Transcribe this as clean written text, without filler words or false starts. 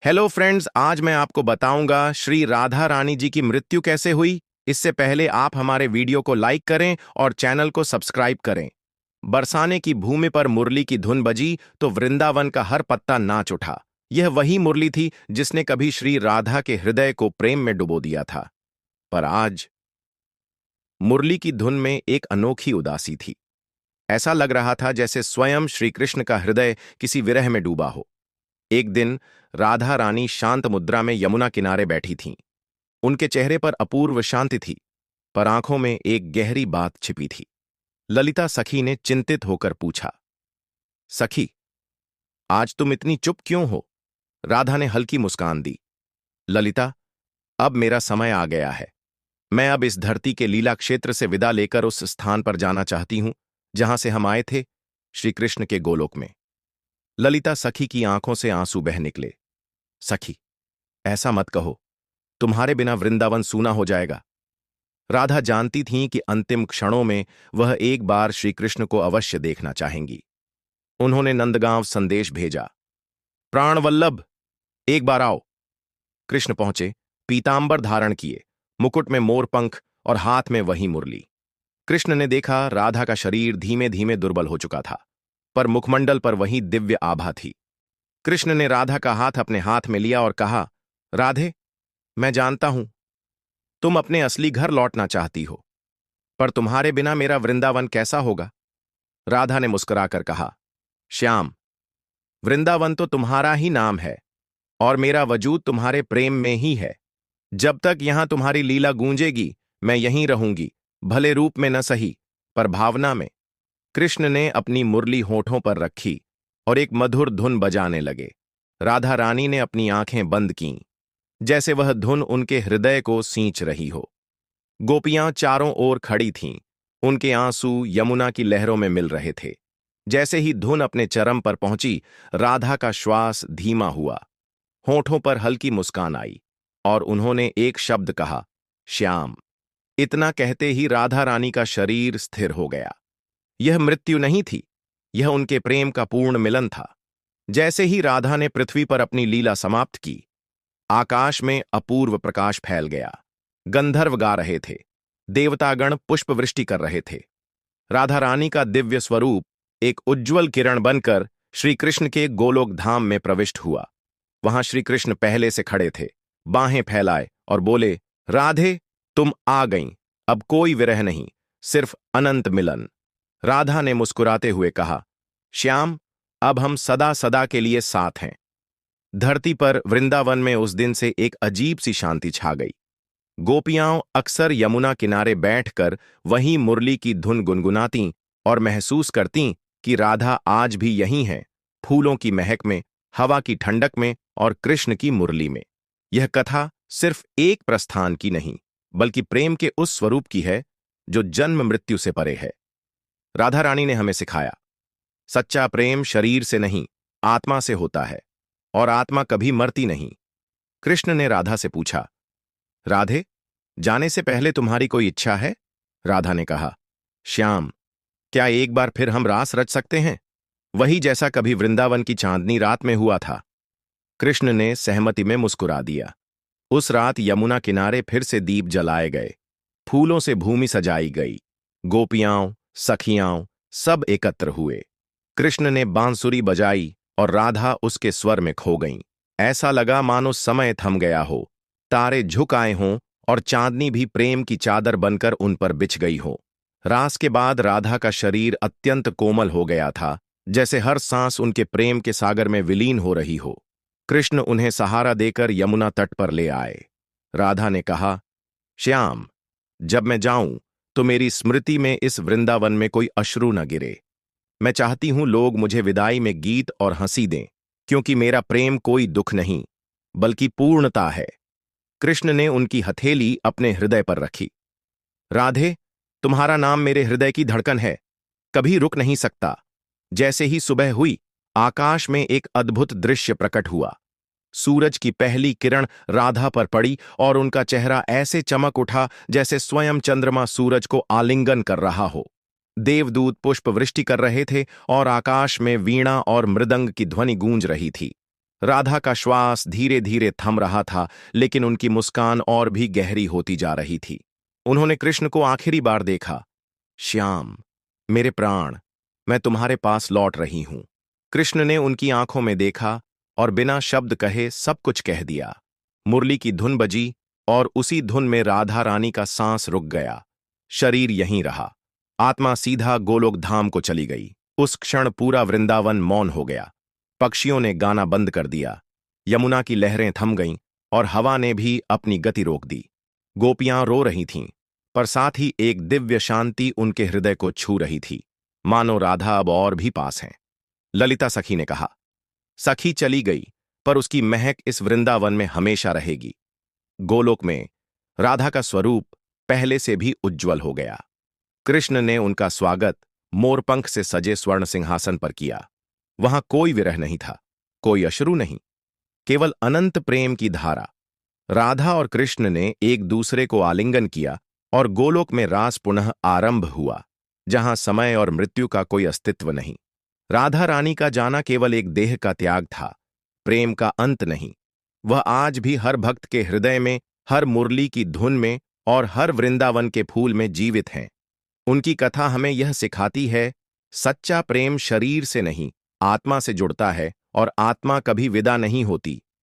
Hello friends, आज मैं आपको बताऊंगा श्री राधा रानी जी की मृत्यु कैसे हुई। इससे पहले आप हमारे वीडियो को लाइक करें और चैनल को सब्सक्राइब करें। बरसाने की भूमि पर मुरली की धुन बजी तो वृंदावन का हर पत्ता नाच उठा। यह वही मुरली थी जिसने कभी श्री राधा के हृदय को प्रेम में डुबो दिया था। पर आज मुरली की धुन में एक अनोखी उदासी थी। ऐसा लग रहा था जैसे स्वयं श्री कृष्ण का हृदय किसी विरह में डूबा हो। एक दिन राधा रानी शांत मुद्रा में यमुना किनारे बैठी थीं। उनके चेहरे पर अपूर्व शांति थी, पर आंखों में एक गहरी बात छिपी थी। ललिता सखी ने चिंतित होकर पूछा, सखी, आज तुम इतनी चुप क्यों हो? राधा ने हल्की मुस्कान दी। ललिता, अब मेरा समय आ गया है। मैं अब इस धरती के लीला क्षेत्र से विदा लेकर उस स्थान पर जाना चाहती हूं जहां से हम आए थे, श्री कृष्ण के गोलोक में। ललिता सखी की आंखों से आंसू बह निकले। सखी, ऐसा मत कहो, तुम्हारे बिना वृंदावन सूना हो जाएगा। राधा जानती थीं कि अंतिम क्षणों में वह एक बार श्री कृष्ण को अवश्य देखना चाहेंगी। उन्होंने नंदगांव संदेश भेजा, प्राणवल्लभ, एक बार आओ। कृष्ण पहुंचे, पीतांबर धारण किए, मुकुट में मोरपंख और हाथ में वही मुरली। कृष्ण ने देखा राधा का शरीर धीमे धीमे दुर्बल हो चुका था, पर मुखमंडल पर वही दिव्य आभा थी। कृष्ण ने राधा का हाथ अपने हाथ में लिया और कहा, राधे, मैं जानता हूं तुम अपने असली घर लौटना चाहती हो, पर तुम्हारे बिना मेरा वृंदावन कैसा होगा? राधा ने मुस्कुराकर कहा, श्याम, वृंदावन तो तुम्हारा ही नाम है और मेरा वजूद तुम्हारे प्रेम में ही है। जब तक यहां तुम्हारी लीला गूंजेगी, मैं यहीं रहूंगी, भले रूप में न सही, पर भावना में। कृष्ण ने अपनी मुरली होठों पर रखी और एक मधुर धुन बजाने लगे। राधा रानी ने अपनी आंखें बंद कीं, जैसे वह धुन उनके हृदय को सींच रही हो। गोपियां चारों ओर खड़ी थीं, उनके आंसू यमुना की लहरों में मिल रहे थे। जैसे ही धुन अपने चरम पर पहुंची, राधा का श्वास धीमा हुआ, होठों पर हल्की मुस्कान आई और उन्होंने एक शब्द कहा, श्याम। इतना कहते ही राधा रानी का शरीर स्थिर हो गया। यह मृत्यु नहीं थी, यह उनके प्रेम का पूर्ण मिलन था। जैसे ही राधा ने पृथ्वी पर अपनी लीला समाप्त की, आकाश में अपूर्व प्रकाश फैल गया। गंधर्व गा रहे थे, देवतागण पुष्प वृष्टि कर रहे थे। राधा रानी का दिव्य स्वरूप एक उज्ज्वल किरण बनकर श्री कृष्ण के गोलोक धाम में प्रविष्ट हुआ। वहां श्री कृष्ण पहले से खड़े थे, बाहें फैलाए और बोले, राधे, तुम आ गईं, अब कोई विरह नहीं, सिर्फ अनंत मिलन। राधा ने मुस्कुराते हुए कहा, श्याम, अब हम सदा सदा के लिए साथ हैं। धरती पर वृंदावन में उस दिन से एक अजीब सी शांति छा गई। गोपियां अक्सर यमुना किनारे बैठकर वहीं मुरली की धुन गुनगुनातीं और महसूस करतीं कि राधा आज भी यहीं है, फूलों की महक में, हवा की ठंडक में और कृष्ण की मुरली में। यह कथा सिर्फ एक प्रस्थान की नहीं, बल्कि प्रेम के उस स्वरूप की है जो जन्म मृत्यु से परे है। राधा रानी ने हमें सिखाया, सच्चा प्रेम शरीर से नहीं, आत्मा से होता है, और आत्मा कभी मरती नहीं। कृष्ण ने राधा से पूछा, राधे, जाने से पहले तुम्हारी कोई इच्छा है? राधा ने कहा, श्याम, क्या एक बार फिर हम रास रच सकते हैं, वही जैसा कभी वृंदावन की चांदनी रात में हुआ था? कृष्ण ने सहमति में मुस्कुरा दिया। उस रात यमुना किनारे फिर से दीप जलाए गए, फूलों से भूमि सजाई गई, गोपियां, सखियां सब एकत्र हुए। कृष्ण ने बांसुरी बजाई और राधा उसके स्वर में खो गईं। ऐसा लगा मानो समय थम गया हो, तारे झुक आए हों और चांदनी भी प्रेम की चादर बनकर उन पर बिछ गई हो। रास के बाद राधा का शरीर अत्यंत कोमल हो गया था, जैसे हर सांस उनके प्रेम के सागर में विलीन हो रही हो। कृष्ण उन्हें सहारा देकर यमुना तट पर ले आए। राधा ने कहा, श्याम, जब मैं जाऊं तो मेरी स्मृति में इस वृंदावन में कोई अश्रु न गिरे। मैं चाहती हूं लोग मुझे विदाई में गीत और हंसी दें, क्योंकि मेरा प्रेम कोई दुख नहीं, बल्कि पूर्णता है। कृष्ण ने उनकी हथेली अपने हृदय पर रखी। राधे, तुम्हारा नाम मेरे हृदय की धड़कन है, कभी रुक नहीं सकता। जैसे ही सुबह हुई, आकाश में एक अद्भुत दृश्य प्रकट हुआ। सूरज की पहली किरण राधा पर पड़ी और उनका चेहरा ऐसे चमक उठा जैसे स्वयं चंद्रमा सूरज को आलिंगन कर रहा हो। देवदूत पुष्प वृष्टि कर रहे थे और आकाश में वीणा और मृदंग की ध्वनि गूंज रही थी। राधा का श्वास धीरे धीरे थम रहा था, लेकिन उनकी मुस्कान और भी गहरी होती जा रही थी। उन्होंने कृष्ण को आखिरी बार देखा। श्याम, मेरे प्राण, मैं तुम्हारे पास लौट रही हूं। कृष्ण ने उनकी आंखों में देखा और बिना शब्द कहे सब कुछ कह दिया। मुरली की धुन बजी और उसी धुन में राधा रानी का सांस रुक गया। शरीर यहीं रहा, आत्मा सीधा गोलोक धाम को चली गई। उस क्षण पूरा वृंदावन मौन हो गया। पक्षियों ने गाना बंद कर दिया, यमुना की लहरें थम गईं और हवा ने भी अपनी गति रोक दी। गोपियां रो रही थीं, पर साथ ही एक दिव्य शांति उनके हृदय को छू रही थी, मानो राधा अब और भी पास हैं। ललिता सखी ने कहा, सखी चली गई, पर उसकी महक इस वृंदावन में हमेशा रहेगी। गोलोक में राधा का स्वरूप पहले से भी उज्ज्वल हो गया। कृष्ण ने उनका स्वागत मोरपंख से सजे स्वर्ण सिंहासन पर किया। वहां कोई विरह नहीं था, कोई अश्रु नहीं, केवल अनंत प्रेम की धारा। राधा और कृष्ण ने एक दूसरे को आलिंगन किया और गोलोक में रास पुनः आरंभ हुआ, जहां समय और मृत्यु का कोई अस्तित्व नहीं। राधा रानी का जाना केवल एक देह का त्याग था, प्रेम का अंत नहीं। वह आज भी हर भक्त के हृदय में, हर मुरली की धुन में और हर वृंदावन के फूल में जीवित हैं। उनकी कथा हमें यह सिखाती है, सच्चा प्रेम शरीर से नहीं, आत्मा से जुड़ता है और आत्मा कभी विदा नहीं होती।